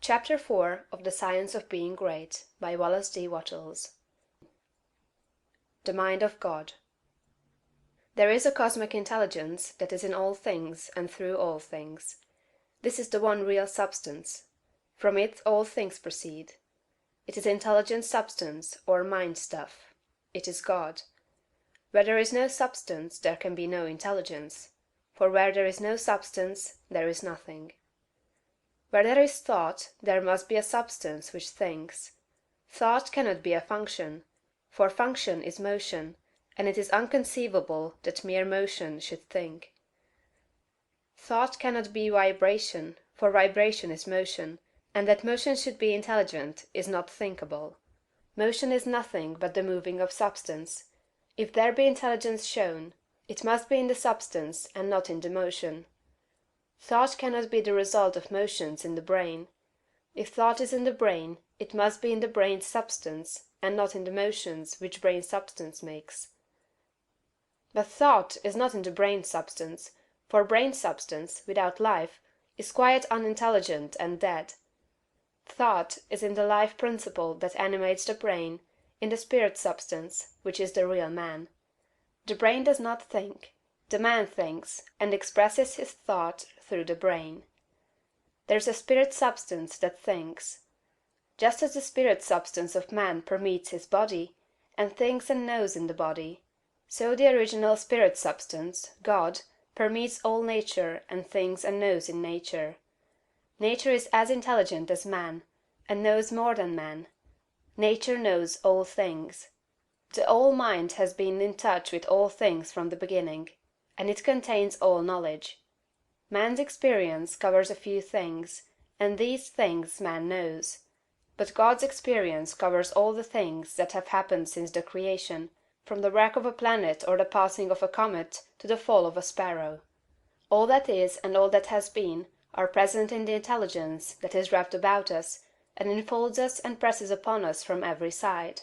Chapter 4 of The Science of Being Great by Wallace D. Wattles. The Mind of God. There is a cosmic intelligence that is in all things and through all things. This is the one real substance. From it all things proceed. It is intelligent substance or mind stuff. It is God. Where there is no substance there can be no intelligence, for where there is no substance there is nothing. Where there is thought, there must be a substance which thinks. Thought cannot be a function, for function is motion, and it is unconceivable that mere motion should think. Thought cannot be vibration, for vibration is motion, and that motion should be intelligent is not thinkable. Motion is nothing but the moving of substance. If there be intelligence shown, it must be in the substance and not in the motion. Thought cannot be the result of motions in the brain. If thought is in the brain, it must be in the brain's substance, and not in the motions which brain substance makes. But thought is not in the brain substance, for brain substance, without life, is quite unintelligent and dead. Thought is in the life principle that animates the brain, in the spirit substance, which is the real man. The brain does not think. The man thinks, and expresses his thought through the brain. There is a spirit substance that thinks. Just as the spirit substance of man permeates his body, and thinks and knows in the body, so the original spirit substance, God, permeates all nature and thinks and knows in nature. Nature is as intelligent as man, and knows more than man. Nature knows all things. The All-Mind has been in touch with all things from the beginning, and it contains all knowledge. Man's experience covers a few things, and these things man knows. But God's experience covers all the things that have happened since the creation, from the wreck of a planet or the passing of a comet to the fall of a sparrow. All that is and all that has been are present in the intelligence that is wrapped about us, and enfolds us and presses upon us from every side.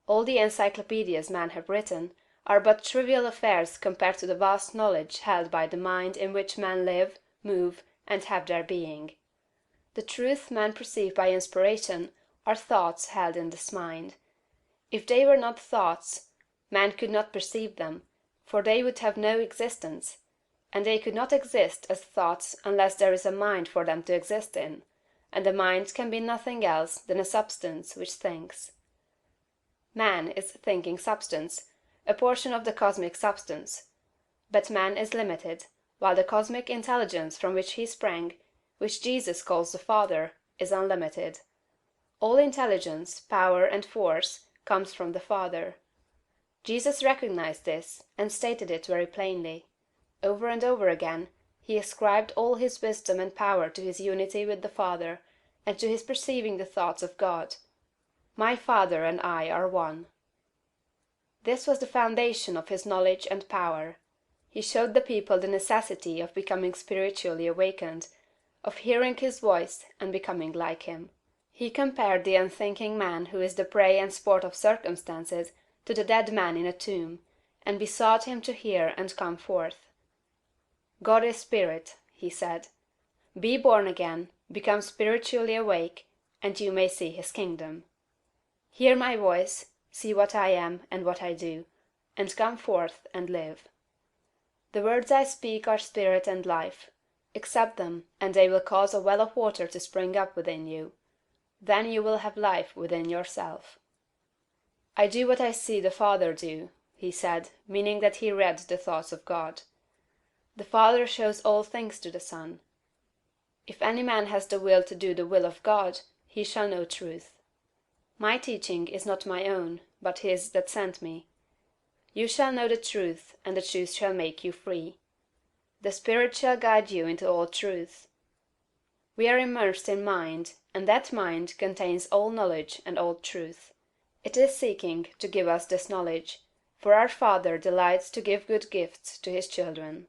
All the encyclopedias men have written are but trivial affairs compared to the vast knowledge held by the mind in which men live, move, and have their being. The truths men perceive by inspiration are thoughts held in this mind. If they were not thoughts, man could not perceive them, for they would have no existence, and they could not exist as thoughts unless there is a mind for them to exist in, and the mind can be nothing else than a substance which thinks. Man is thinking substance, a portion of the cosmic substance. But man is limited, while the cosmic intelligence from which he sprang, which Jesus calls the Father, is unlimited. All intelligence, power, and force comes from the Father. Jesus recognized this, and stated it very plainly. Over and over again, he ascribed all his wisdom and power to his unity with the Father, and to his perceiving the thoughts of God. My Father and I are one. This was the foundation of his knowledge and power. He showed the people the necessity of becoming spiritually awakened, of hearing his voice and becoming like him. He compared the unthinking man who is the prey and sport of circumstances to the dead man in a tomb, and besought him to hear and come forth. God is spirit, he said. Be born again, become spiritually awake, and you may see his kingdom. Hear my voice, see what I am and what I do, and come forth and live. The words I speak are spirit and life. Accept them, and they will cause a well of water to spring up within you. Then you will have life within yourself. I do what I see the Father do, he said, meaning that he read the thoughts of God. The Father shows all things to the Son. If any man has the will to do the will of God, he shall know truth. My teaching is not my own, but his that sent me. You shall know the truth, and the truth shall make you free. The Spirit shall guide you into all truth. We are immersed in mind, and that mind contains all knowledge and all truth. It is seeking to give us this knowledge, for our Father delights to give good gifts to his children.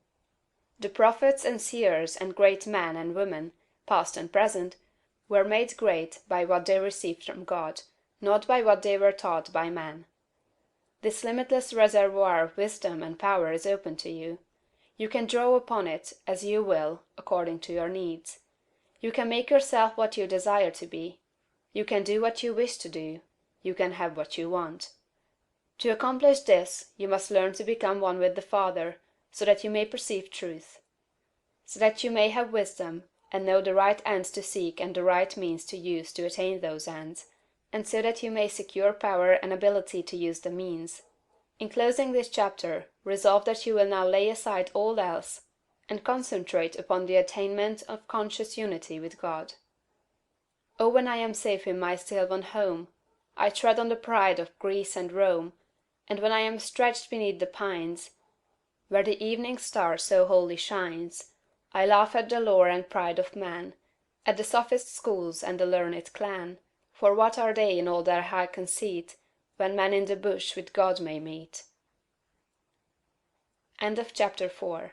The prophets and seers and great men and women, past and present, were made great by what they received from God, not by what they were taught by man. This limitless reservoir of wisdom and power is open to you. You can draw upon it as you will, according to your needs. You can make yourself what you desire to be. You can do what you wish to do. You can have what you want. To accomplish this, you must learn to become one with the Father, so that you may perceive truth. So that you may have wisdom, and know the right ends to seek and the right means to use to attain those ends, and so that you may secure power and ability to use the means. In closing this chapter, resolve that you will now lay aside all else, and concentrate upon the attainment of conscious unity with God. Oh, when I am safe in my sylvan home, I tread on the pride of Greece and Rome, and when I am stretched beneath the pines, where the evening star so wholly shines, I laugh at the lore and pride of man, at the sophist schools and the learned clan, for what are they in all their high conceit, when man in the bush with God may meet? End of chapter 4.